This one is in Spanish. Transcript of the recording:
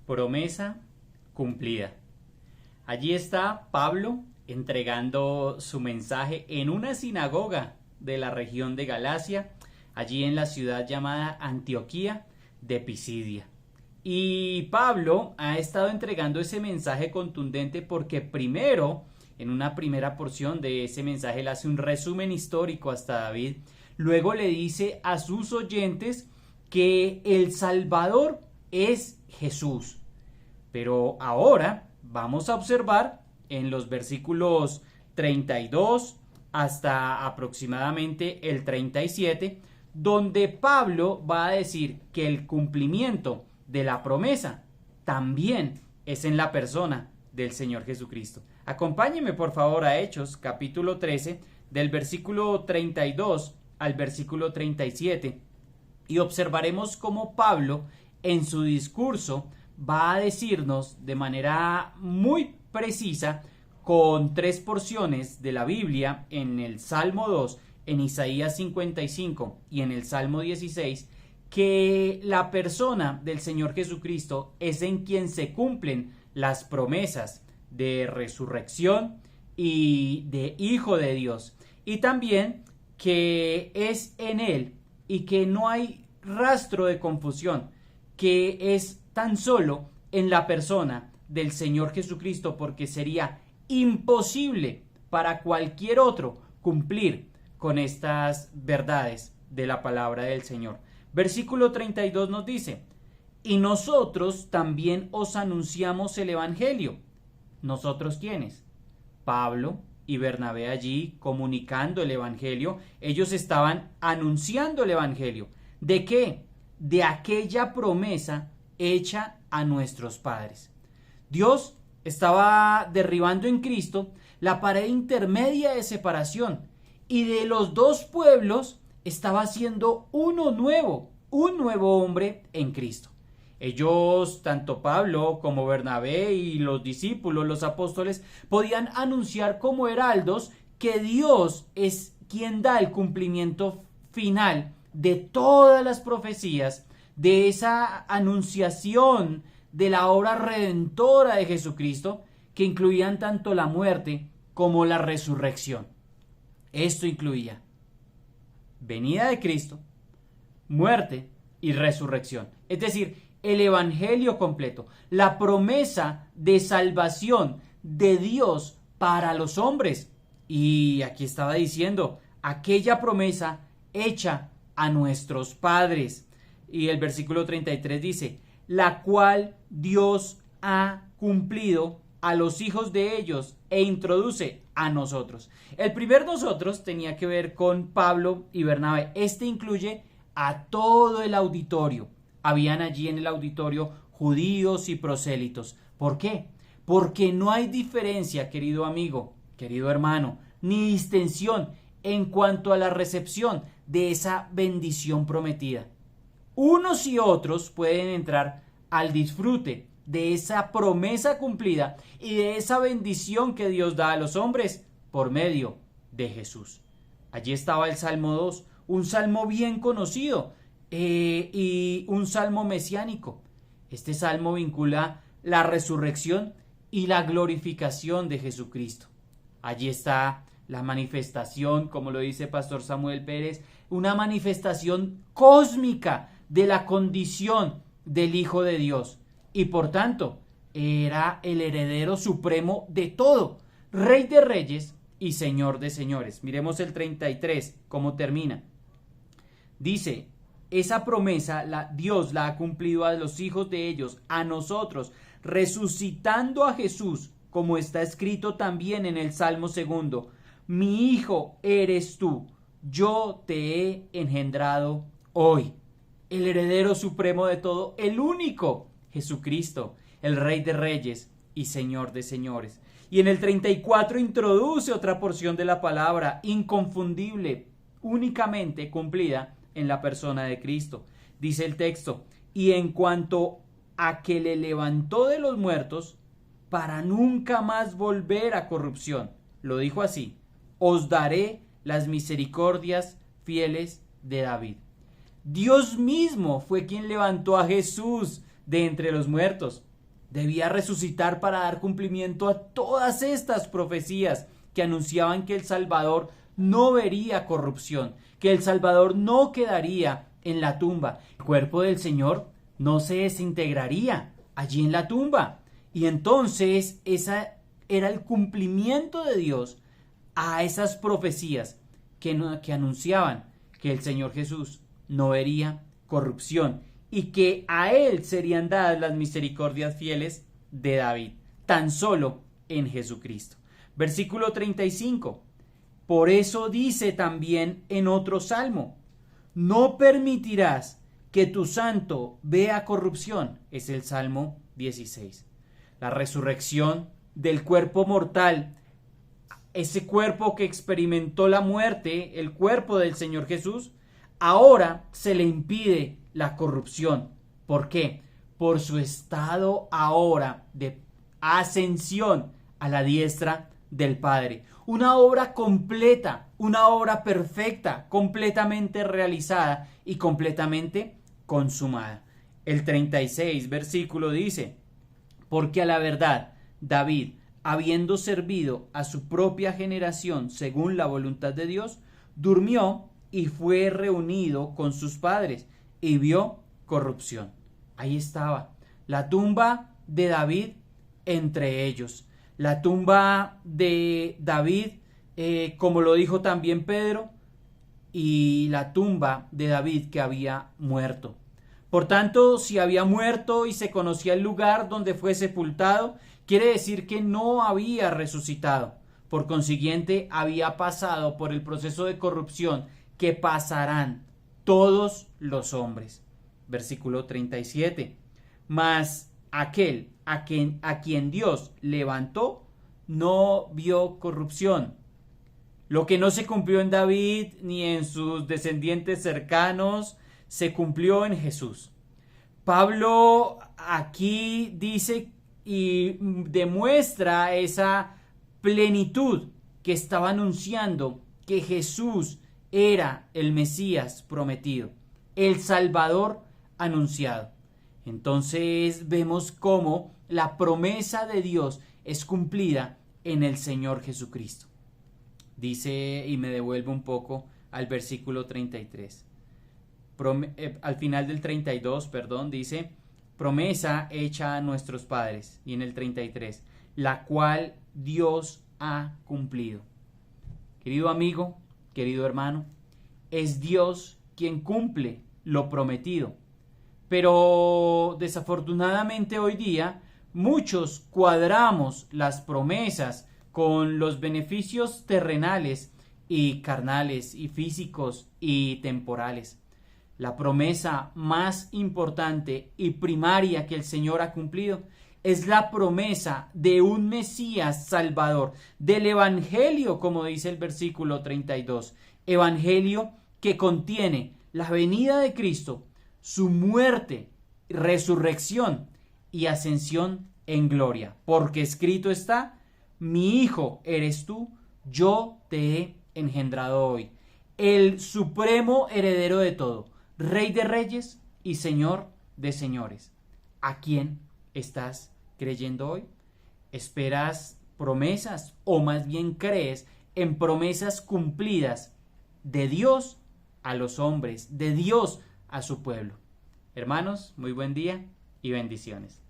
Promesa cumplida. Allí está Pablo entregando su mensaje en una sinagoga de la región de Galacia, allí en la ciudad llamada Antioquía de Pisidia. Y Pablo ha estado entregando ese mensaje contundente porque primero, en una primera porción de ese mensaje, le hace un resumen histórico hasta David. Luego le dice a sus oyentes que el Salvador es Jesús. Pero ahora vamos a observar en los versículos 32 hasta aproximadamente el 37, donde Pablo va a decir que el cumplimiento de la promesa también es en la persona del Señor Jesucristo. Acompáñeme por favor a Hechos capítulo 13 del versículo 32 al versículo 37 y observaremos cómo Pablo en su discurso va a decirnos de manera muy precisa, con tres porciones de la Biblia, en el Salmo 2, en Isaías 55 y en el Salmo 16, que la persona del Señor Jesucristo es en quien se cumplen las promesas de resurrección y de Hijo de Dios. Y también que es en Él y que no hay rastro de confusión, que es tan solo en la persona del Señor Jesucristo, porque sería imposible para cualquier otro cumplir con estas verdades de la palabra del Señor. Versículo 32 nos dice: y nosotros también os anunciamos el Evangelio. ¿Nosotros quiénes? Pablo y Bernabé allí comunicando el Evangelio. Ellos estaban anunciando el Evangelio. ¿De qué? De aquella promesa hecha a nuestros padres. Dios estaba derribando en Cristo la pared intermedia de separación y de los dos pueblos estaba haciendo uno nuevo, un nuevo hombre en Cristo. Ellos, tanto Pablo como Bernabé y los discípulos, los apóstoles, podían anunciar como heraldos que Dios es quien da el cumplimiento final de todas las profecías, de esa anunciación de la obra redentora de Jesucristo, que incluían tanto la muerte como la resurrección. Esto incluía venida de Cristo, muerte y resurrección. Es decir, el evangelio completo, la promesa de salvación de Dios para los hombres. Y aquí estaba diciendo, aquella promesa hecha a nuestros padres. Y el versículo 33 dice: la cual Dios ha cumplido a los hijos de ellos e introduce a nosotros. El primer nosotros tenía que ver con Pablo y Bernabé. Este incluye a todo el auditorio. Habían allí en el auditorio judíos y prosélitos. ¿Por qué? Porque no hay diferencia, querido amigo, querido hermano, ni distensión en cuanto a la recepción de esa bendición prometida. Unos y otros pueden entrar al disfrute de esa promesa cumplida y de esa bendición que Dios da a los hombres por medio de Jesús. Allí estaba el Salmo 2, un salmo bien conocido y un salmo mesiánico. Este salmo vincula la resurrección y la glorificación de Jesucristo. Allí está la manifestación, como lo dice Pastor Samuel Pérez, una manifestación cósmica de la condición del Hijo de Dios. Y por tanto, era el heredero supremo de todo, Rey de reyes y Señor de señores. Miremos el 33, cómo termina. Dice: esa promesa Dios la ha cumplido a los hijos de ellos, a nosotros, resucitando a Jesús, como está escrito también en el Salmo 2: mi hijo eres tú, yo te he engendrado hoy. El heredero supremo de todo, el único, Jesucristo, el Rey de reyes y Señor de señores. Y en el 34 introduce otra porción de la palabra inconfundible, únicamente cumplida en la persona de Cristo. Dice el texto: y en cuanto a que le levantó de los muertos para nunca más volver a corrupción, lo dijo así: os daré las misericordias fieles de David. Dios mismo fue quien levantó a Jesús de entre los muertos. Debía resucitar para dar cumplimiento a todas estas profecías que anunciaban que el Salvador no vería corrupción, que el Salvador no quedaría en la tumba. El cuerpo del Señor no se desintegraría allí en la tumba. Y entonces esa era el cumplimiento de Dios a esas profecías que anunciaban que el Señor Jesús no vería corrupción y que a él serían dadas las misericordias fieles de David, tan solo en Jesucristo. Versículo 35. Por eso dice también en otro salmo: no permitirás que tu santo vea corrupción. Es el Salmo 16. La resurrección del cuerpo mortal, ese cuerpo que experimentó la muerte, el cuerpo del Señor Jesús, ahora se le impide la corrupción. ¿Por qué? Por su estado ahora de ascensión a la diestra del Padre. Una obra completa, una obra perfecta, completamente realizada y completamente consumada. El 36 versículo dice: porque a la verdad, David, habiendo servido a su propia generación según la voluntad de Dios, durmió y fue reunido con sus padres y vio corrupción. Ahí estaba la tumba de David entre ellos. La tumba de David, como lo dijo también Pedro, y la tumba de David que había muerto. Por tanto, si había muerto y se conocía el lugar donde fue sepultado, quiere decir que no había resucitado. Por consiguiente, había pasado por el proceso de corrupción que pasarán todos los hombres. Versículo 37. Mas aquel a quien Dios levantó no vio corrupción. Lo que no se cumplió en David ni en sus descendientes cercanos, se cumplió en Jesús. Pablo aquí dice y demuestra esa plenitud que estaba anunciando, que Jesús era el Mesías prometido, el Salvador anunciado. Entonces vemos cómo la promesa de Dios es cumplida en el Señor Jesucristo. Dice, y me devuelvo un poco al versículo 33. Al final del 32, dice: promesa hecha a nuestros padres. Y en el 33, la cual Dios ha cumplido. Querido amigo, querido hermano, es Dios quien cumple lo prometido. Pero desafortunadamente hoy día muchos cuadramos las promesas con los beneficios terrenales y carnales y físicos y temporales. La promesa más importante y primaria que el Señor ha cumplido es la promesa de un Mesías Salvador, del Evangelio, como dice el versículo 32. Evangelio que contiene la venida de Cristo, su muerte, resurrección y ascensión en gloria. Porque escrito está: mi hijo eres tú, yo te he engendrado hoy. El supremo heredero de todo, Rey de reyes y Señor de señores. ¿A quién estás creyendo hoy? ¿Esperas promesas o más bien crees en promesas cumplidas de Dios a los hombres, de Dios a su pueblo? Hermanos, muy buen día y bendiciones.